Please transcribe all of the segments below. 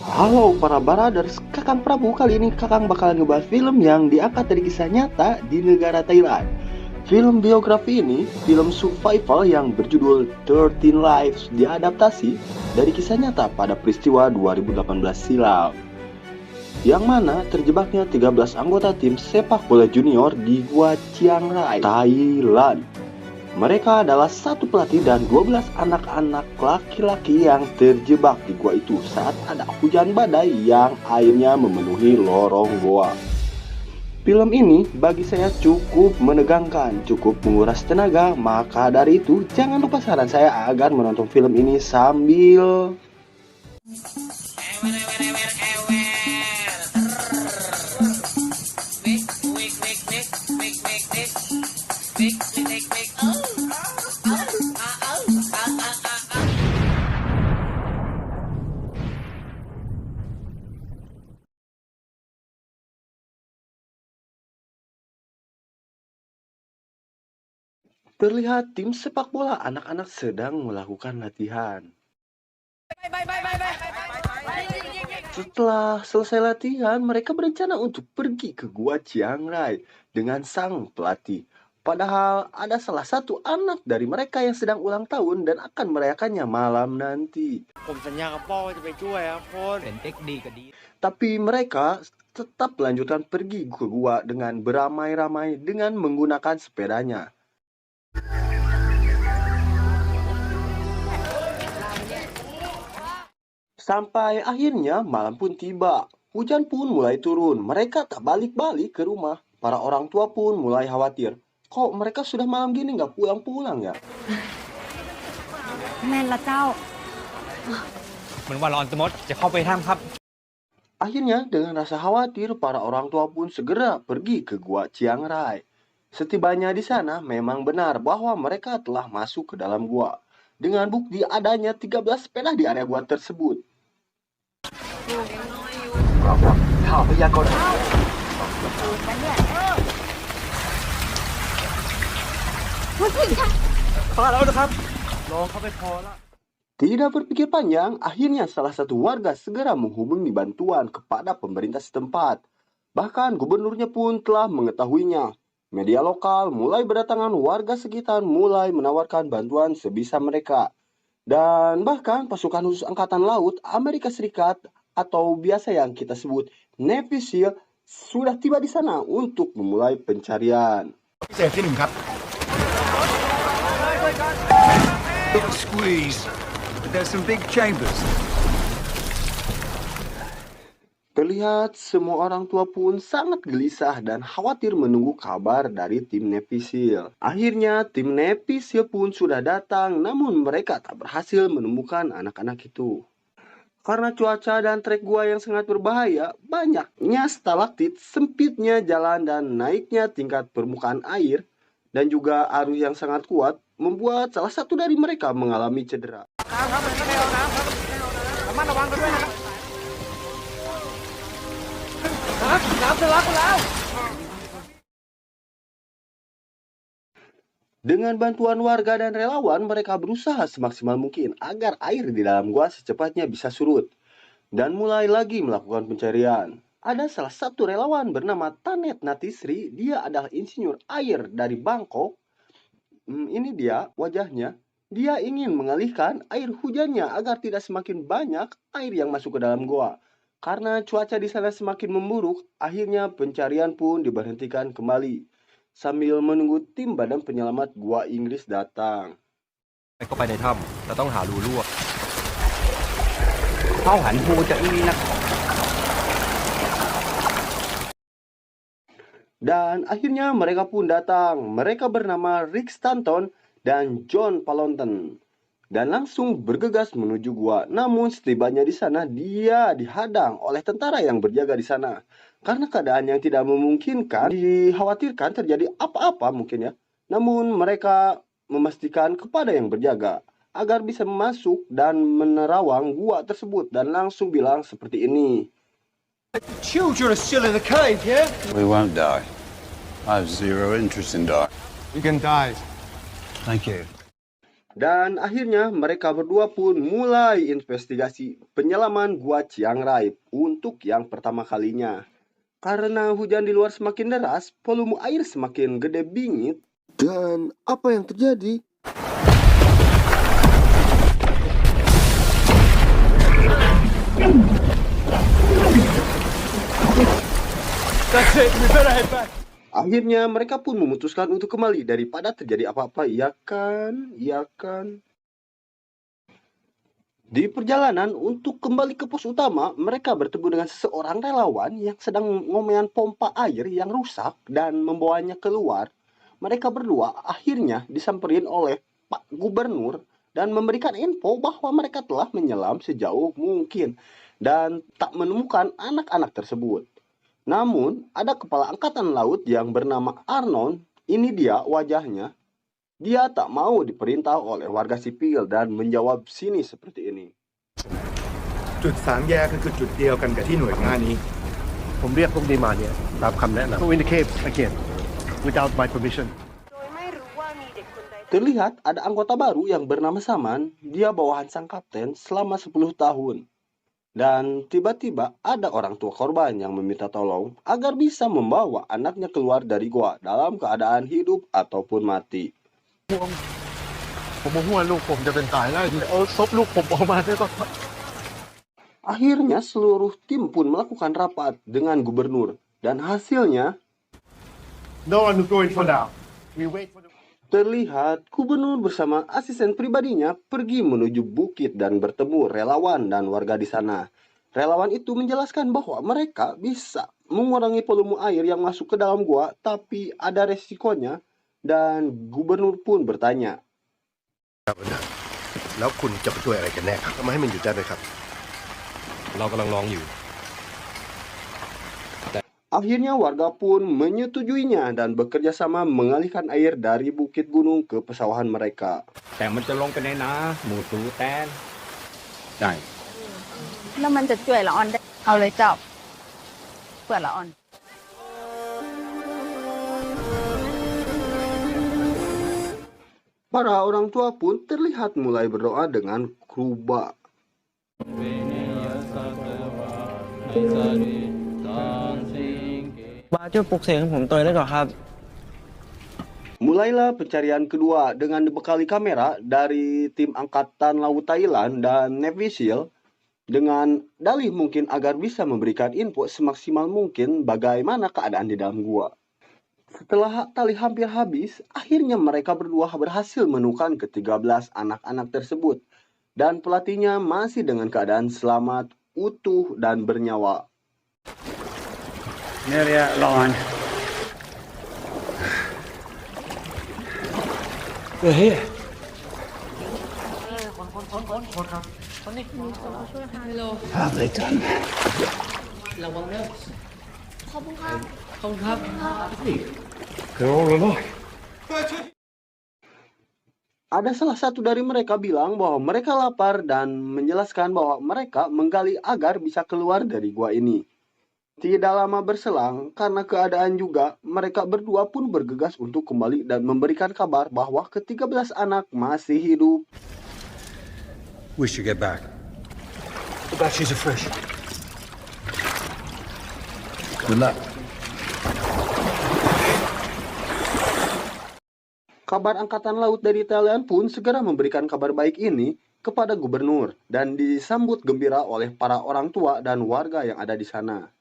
Halo para baraders, Kakang Prabu. Kali ini Kakang bakalan ngebahas film yang diangkat dari kisah nyata di negara Thailand. Film biografi ini, film survival yang berjudul 13 Lives, diadaptasi dari kisah nyata pada peristiwa 2018 silam, yang mana terjebaknya 13 anggota tim sepak bola junior di Gua Chiang Rai, Thailand. Mereka adalah satu pelatih dan 12 anak-anak laki-laki yang terjebak di gua itu saat ada hujan badai yang airnya memenuhi lorong gua. Film ini bagi saya cukup menegangkan, cukup menguras tenaga, maka dari itu jangan lupa saran saya agar menonton film ini sambil terlihat tim sepak bola anak-anak sedang melakukan latihan. Setelah selesai latihan, mereka berencana untuk pergi ke Gua Chiang Rai dengan sang pelatih. Padahal ada salah satu anak dari mereka yang sedang ulang tahun dan akan merayakannya malam nanti. Tapi mereka tetap melanjutkan pergi ke gua dengan beramai-ramai dengan menggunakan sepedanya. Sampai akhirnya malam pun tiba. Hujan pun mulai turun. Mereka tak balik-balik ke rumah. Para orang tua pun mulai khawatir. Kok mereka sudah malam gini nggak pulang-pulang ya? แม่นละเจ้า เหมือนว่าร้อนจะมดจะเข้าไปถ้ำครับ Akhirnya dengan rasa khawatir para orang tua pun segera pergi ke Gua Chiang Rai. Setibanya di sana memang benar bahwa mereka telah masuk ke dalam gua. Dengan bukti adanya 13 sepeda di area gua tersebut. Tidak berpikir panjang, akhirnya salah satu warga segera menghubungi bantuan kepada pemerintah setempat. Bahkan gubernurnya pun telah mengetahuinya. Media lokal mulai berdatangan, warga sekitar mulai menawarkan bantuan sebisa mereka. Dan bahkan pasukan khusus Angkatan Laut Amerika Serikat atau biasa yang kita sebut Navy SEAL sudah tiba di sana untuk memulai pencarian. พิเศษที่หนึ่งครับ Squeeze. There's some big chambers. Terlihat semua orang tua pun sangat gelisah dan khawatir menunggu kabar dari tim Navy SEAL. Akhirnya tim Navy SEAL pun sudah datang, namun mereka tak berhasil menemukan anak-anak itu. Karena cuaca dan trek gua yang sangat berbahaya, banyaknya stalaktit, sempitnya jalan dan naiknya tingkat permukaan air, dan juga arus yang sangat kuat, membuat salah satu dari mereka mengalami cedera. Dengan bantuan warga dan relawan, mereka berusaha semaksimal mungkin agar air di dalam gua secepatnya bisa surut dan mulai lagi melakukan pencarian. Ada salah satu relawan bernama Tanet Natisri, dia adalah insinyur air dari Bangkok. Ini dia wajahnya. Dia ingin mengalihkan air hujannya agar tidak semakin banyak air yang masuk ke dalam gua. Karena cuaca di sana semakin memburuk, akhirnya pencarian pun diberhentikan kembali sambil menunggu tim badan penyelamat gua Inggris datang. เข้าไปในถ้ำเราต้องหารูรั่วเข้าหันภูจะอีนะ Dan akhirnya mereka pun datang. Mereka bernama Rick Stanton dan John Palonton. Dan langsung bergegas menuju gua. Namun setibanya di sana, dia dihadang oleh tentara yang berjaga di sana. Karena keadaan yang tidak memungkinkan, dikhawatirkan terjadi apa-apa mungkin ya. Namun mereka memastikan kepada yang berjaga agar bisa masuk dan menerawang gua tersebut. Dan langsung bilang seperti ini. Children are still in the cave, yeah? We won't die. I have zero interest in dying. You can die. Thank you. Dan akhirnya mereka berdua pun mulai investigasi penyelaman Gua Chiang Rai untuk yang pertama kalinya. Karena hujan di luar semakin deras, volume air semakin gede bingit. Dan apa yang terjadi? That's it. We better head back. Akhirnya mereka pun memutuskan untuk kembali daripada terjadi apa-apa, iya kan? Iya kan? Di perjalanan untuk kembali ke pos utama, mereka bertemu dengan seseorang relawan yang sedang ngomean pompa air yang rusak dan membawanya keluar. Mereka berdua akhirnya disamperin oleh Pak Gubernur dan memberikan info bahwa mereka telah menyelam sejauh mungkin dan tak menemukan anak-anak tersebut. Namun, ada kepala angkatan laut yang bernama Arnold. Ini dia wajahnya. Dia tak mau diperintah oleh warga sipil dan menjawab sini seperti ini. จุดสามแยกก็คือจุดเดียวกันกับที่หน่วยงานนี้ ผมเรียกพวกนี้มาเนี่ยตามคำแนะนำ Go in the cave again without my permission. Terlihat ada anggota baru yang bernama Saman. Dia bawahan sang kapten selama 10 tahun. Dan tiba-tiba ada orang tua korban yang meminta tolong agar bisa membawa anaknya keluar dari gua dalam keadaan hidup ataupun mati. ผมมาห่วงลูกผมจะเป็นตายแล้วเอาศพลูกผมออกมาได้ก็ Akhirnya seluruh tim pun melakukan rapat dengan gubernur. Dan hasilnya No one is going for now. We wait for the... terlihat gubernur bersama asisten pribadinya pergi menuju bukit dan bertemu relawan dan warga di sana. Relawan itu menjelaskan bahwa mereka bisa mengurangi volume air yang masuk ke dalam gua, tapi ada resikonya. Dan gubernur pun bertanya, ครับแล้วคุณจะไปช่วยอะไรกันแน่ครับทำไมให้มันหยุดได้ไหมครับ เรากำลังลองอยู่ akhirnya warga pun menyetujuinya dan bekerja sama mengalihkan air dari bukit gunung ke pesawahan mereka. แต่มันจะลงไปในนาหมูตูแตนได้ แล้วมันจะช่วยละออนได้เอาเลยเจ้าเพื่อละออน Para orang tua pun terlihat mulai berdoa dengan kruba. Mulailah pencarian kedua dengan dibekali kamera dari tim Angkatan Laut Thailand dan Navy SEAL dengan dalih mungkin agar bisa memberikan info semaksimal mungkin bagaimana keadaan di dalam gua. Setelah tali hampir habis, akhirnya mereka berdua berhasil menemukan ke-13 anak-anak tersebut. Dan pelatihnya masih dengan keadaan selamat, utuh, dan bernyawa. Nearly out of line. We're here. ระวังเด้อขอบคุณครับขอบคุณครับ They're all alive. Ada salah satu dari mereka bilang bahwa mereka lapar dan menjelaskan bahwa mereka menggali agar bisa keluar dari gua ini. Tidak lama berselang, karena keadaan juga, mereka berdua pun bergegas untuk kembali dan memberikan kabar bahwa ke-13 anak masih hidup. We should get back. The batteries are fresh. Good luck. Kabar Angkatan Laut dari Thailand pun segera memberikan kabar baik ini kepada gubernur dan disambut gembira oleh para orang tua dan warga yang ada di sana.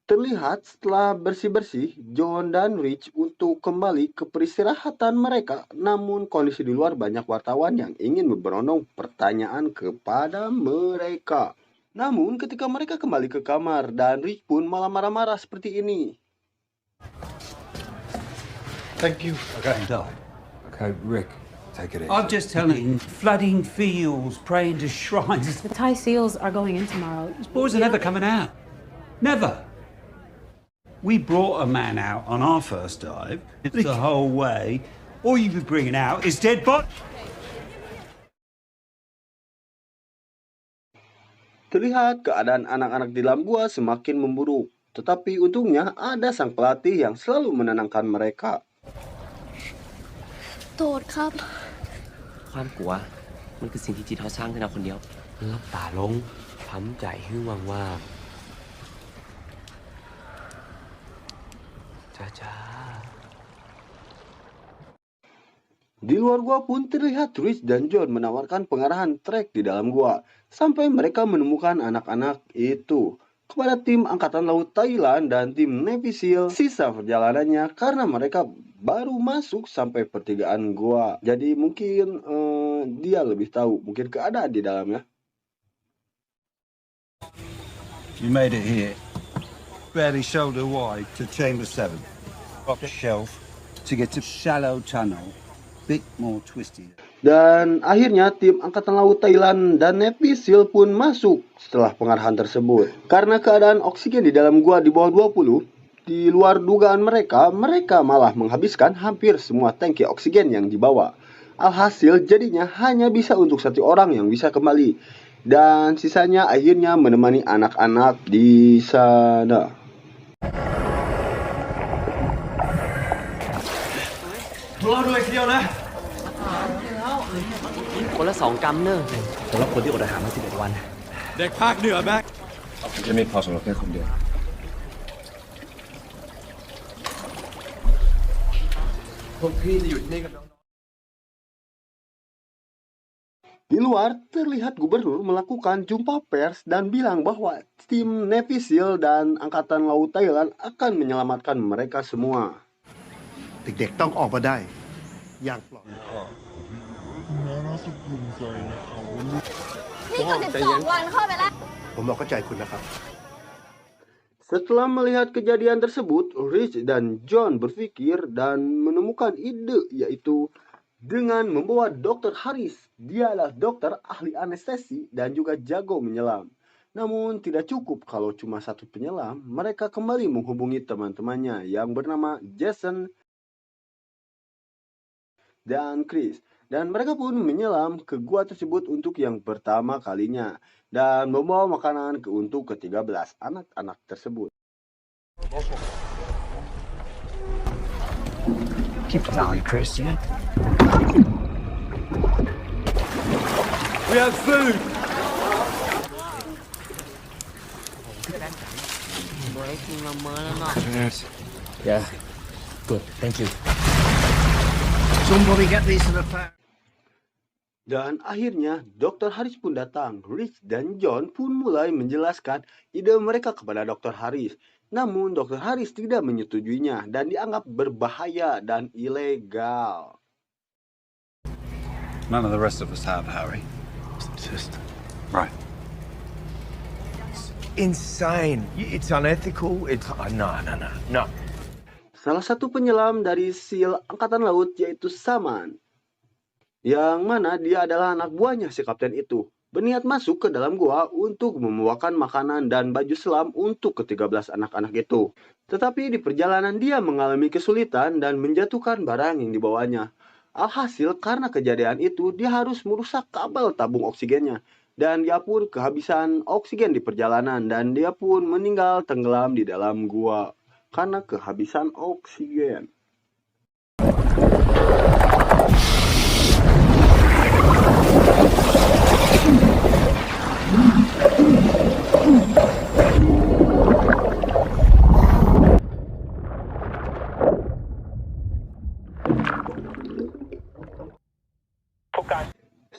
Terlihat setelah bersih-bersih, John dan Rich untuk kembali ke peristirahatan mereka. Namun kondisi di luar banyak wartawan yang ingin berondong pertanyaan kepada mereka. Namun ketika mereka kembali ke kamar dan Rich pun malah marah-marah seperti ini. Thank you. Okay. Okay, Rick, take it easy. I'm just telling you, flooding fields, praying to shrines. The Thai seals are going in tomorrow. These boys are never coming out. Never. We brought a man out on our first dive. It's the whole way. All you be bringing out is dead bodies. Terlihat keadaan anak-anak di dalam gua semakin memburuk. Tetapi untungnya ada sang pelatih yang selalu menenangkan mereka. โทษครับ ความกลัวมันคือสิ่งที่จิตเขาสร้างขึ้นเอาคนเดียวรับตาลงทำใจให้ว่างๆจ้า Di luar gua pun terlihat Rich dan John menawarkan pengarahan trek di dalam gua. Sampai mereka menemukan anak-anak itu. Kepada tim Angkatan Laut Thailand dan tim Navy SEAL sisa perjalanannya karena mereka baru masuk sampai pertigaan gua. Jadi mungkin dia lebih tahu mungkin keadaan di dalamnya. You made it here. Barely shoulder wide to chamber 7. Up the shelf to get to shallow tunnel. Bit more twisty. Dan akhirnya tim Angkatan Laut Thailand dan Navy SEAL pun masuk setelah pengarahan tersebut. Karena keadaan oksigen di dalam gua di bawah 20, di luar dugaan mereka malah menghabiskan hampir semua tangki oksigen yang dibawa. Alhasil jadinya hanya bisa untuk satu orang yang bisa kembali. Dan sisanya akhirnya menemani anak-anak di sana. คนละ2 กรัมเนอะสำหรับคนที่อดอาหารมา11 วัน เด็กภาคเหนือแบ็ค จะไม่พอสำหรับแค่คนเดียว พวกพี่จะหยุดนี่กับน้อง Di luar, terlihat gubernur melakukan jumpa pers dan bilang bahwa tim Navy SEAL dan Angkatan Laut Thailand akan menyelamatkan mereka semua. เด็กๆต้องออกมาได้อย่างปลอดภัย นี่ก็12 วันเข้าไปแล้ว ผมบอกเข้าใจคุณนะครับ Setelah melihat kejadian tersebut, Rich dan John berpikir dan menemukan ide, yaitu dengan membawa Dr. Harris. Dia adalah dokter ahli anestesi dan juga jago menyelam. Namun tidak cukup kalau cuma satu penyelam, mereka kembali menghubungi teman-temannya yang bernama Jason dan Chris. Dan mereka pun menyelam ke gua tersebut untuk yang pertama kalinya dan membawa makanan untuk ke-13 anak-anak tersebut. Keep an eye, Christian. We have food. Yeah good thank you Somebody get these to the fire. Dan akhirnya Dr. Harris pun datang. Rich dan John pun mulai menjelaskan ide mereka kepada Dr. Harris. Namun Dr. Harris tidak menyetujuinya dan dianggap berbahaya dan ilegal. None of the rest of us have, Harry. Right. Insane. It's unethical. It's no. Salah satu penyelam dari SEAL Angkatan Laut yaitu Saman, yang mana dia adalah anak buahnya si kapten itu, berniat masuk ke dalam gua untuk membawakan makanan dan baju selam untuk ke-13 anak-anak itu. Tetapi di perjalanan dia mengalami kesulitan dan menjatuhkan barang yang dibawanya. Alhasil karena kejadian itu dia harus merusak kabel tabung oksigennya. Dan dia pun kehabisan oksigen di perjalanan dan dia pun meninggal tenggelam di dalam gua karena kehabisan oksigen.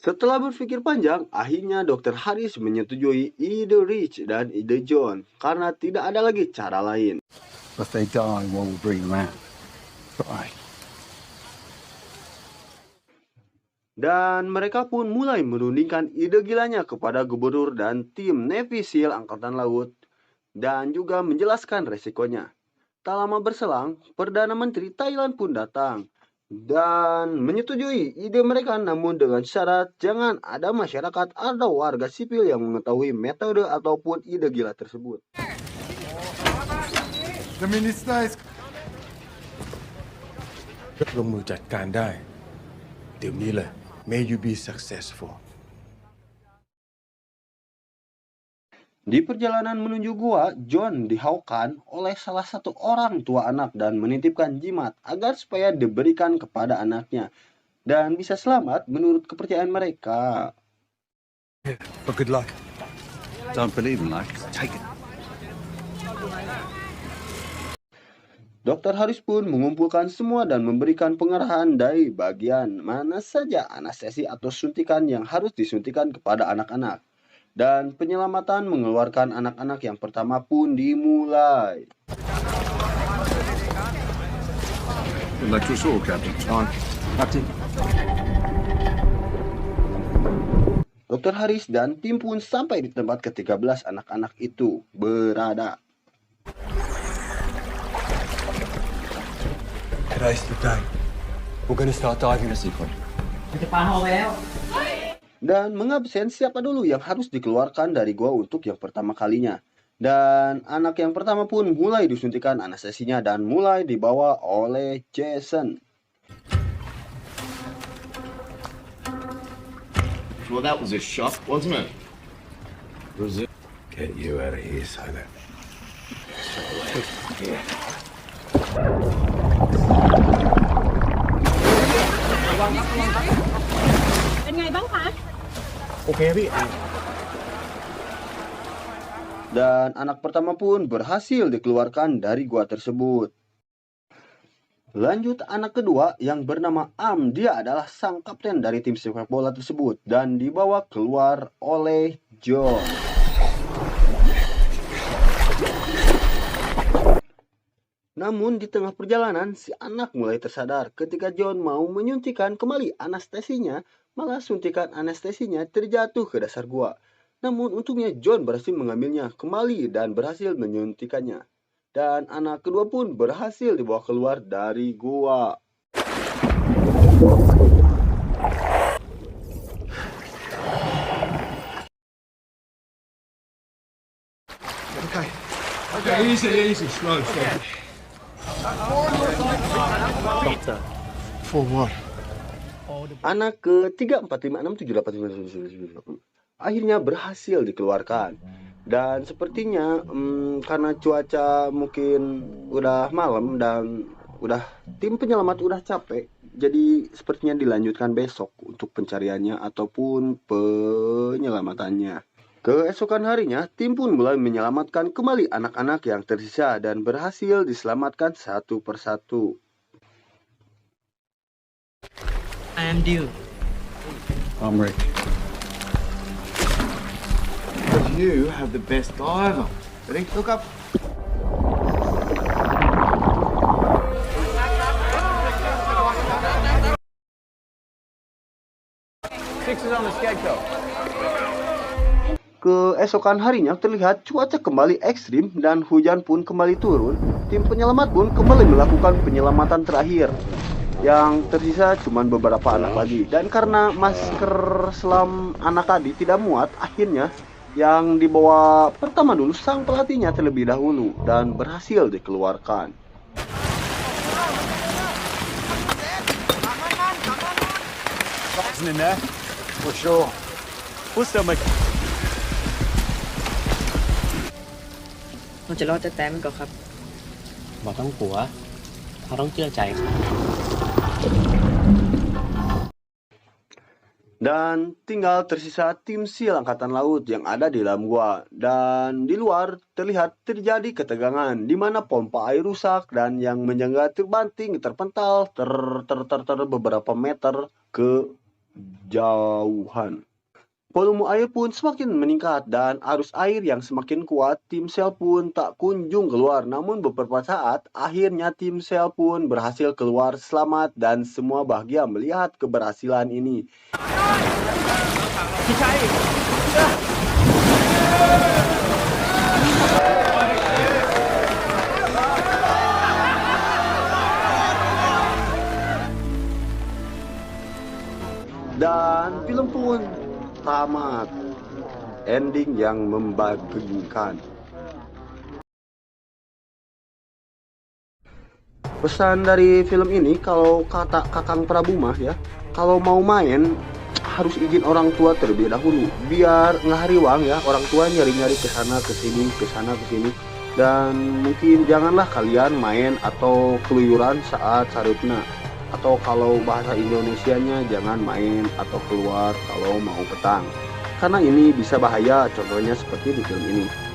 Setelah berpikir panjang, akhirnya Dr. Harris menyetujui ide Rich dan ide John karena tidak ada lagi cara lain. If they die while we bring them out. Right. Dan mereka pun mulai menundingkan ide gilanya kepada gubernur dan tim Navy SEAL Angkatan Laut dan juga menjelaskan resikonya. Tak lama berselang, Perdana Menteri Thailand pun datang dan menyetujui ide mereka, namun dengan syarat jangan ada masyarakat atau warga sipil yang mengetahui metode ataupun ide gila tersebut. ลงมือจัดการได้เดี๋ยวนี้เลย May you be successful. Di perjalanan menuju gua, John dihaukan oleh salah satu orang tua anak dan menitipkan jimat agar supaya diberikan kepada anaknya dan bisa selamat menurut kepercayaan mereka. For good luck. Don't believe in luck. Take it. Dr. Harris pun mengumpulkan semua dan memberikan pengarahan dari bagian mana saja anestesi atau suntikan yang harus disuntikan kepada anak-anak. Dan penyelamatan mengeluarkan anak-anak yang pertama pun dimulai. Electric sword, Captain. On. Captain. Dr. Harris dan tim pun sampai di tempat ke-13 anak-anak itu berada. Today's the day. We're going to start diving the sequence. Dan mengabsen siapa dulu yang harus dikeluarkan dari gua untuk yang pertama kalinya. Dan anak yang pertama pun mulai disuntikan anestesinya dan mulai dibawa oleh Jason. Well, that was a shock, wasn't it? Was it? Get you out of here, Sailor. Dan anak pertama pun berhasil dikeluarkan dari gua tersebut. Lanjut anak kedua yang bernama Am, dia adalah sang kapten dari tim sepak bola tersebut dan dibawa keluar oleh John. Namun di tengah perjalanan si anak mulai tersadar ketika John mau menyuntikkan kembali anestesinya, malah suntikan anestesinya terjatuh ke dasar gua. Namun untungnya John berhasil mengambilnya kembali dan berhasil menyuntikannya. Dan anak kedua pun berhasil dibawa keluar dari gua. Okay, easy, slow. Doctor. For what? Anak ke-3, 4, 5, 6, 7, 8, 9, 10, 11, 12, 13 akhirnya berhasil dikeluarkan. Dan sepertinya karena cuaca mungkin udah malam dan tim penyelamat udah capek, jadi sepertinya dilanjutkan besok untuk pencariannya ataupun penyelamatannya. Keesokan harinya, tim pun mulai menyelamatkan kembali anak-anak yang tersisa dan berhasil diselamatkan satu persatu. I am Duke. I'm Rick. You have the best diver. Ready? Look up. Six is on the schedule. Keesokan harinya terlihat cuaca kembali ekstrim dan hujan pun kembali turun. Tim penyelamat pun kembali melakukan penyelamatan terakhir. Yang tersisa cuma beberapa anak lagi. Dan karena masker selam anak tadi tidak muat, akhirnya yang dibawa pertama dulu sang pelatihnya terlebih dahulu dan berhasil dikeluarkan. In there? For sure. What's that make? เราจะรอดแต่แต้มก่อนครับ บอกต้องกลัวเขาต้องเชื่อใจครับ Dan tinggal tersisa tim SEAL Angkatan Laut yang ada di dalam gua. Dan di luar terlihat terjadi ketegangan di mana pompa air rusak dan yang menjaga terbanting terpental beberapa meter ke jauhan. Volume air pun semakin meningkat dan arus air yang semakin kuat, tim SEAL pun tak kunjung keluar. Namun beberapa saat, akhirnya tim SEAL pun berhasil keluar selamat dan semua bahagia melihat keberhasilan ini. Dan film pun tamat. Ending yang membagikan. Pesan dari film ini, kalau kata Kakang Prabu mah ya, kalau mau main harus izin orang tua terlebih dahulu, biar nggak hariwang ya, orang tua nyari-nyari ke sana ke sini, dan mungkin janganlah kalian main atau keluyuran saat sareupna, atau kalau bahasa Indonesianya jangan main atau keluar kalau mau petang, karena ini bisa bahaya, contohnya seperti di film ini.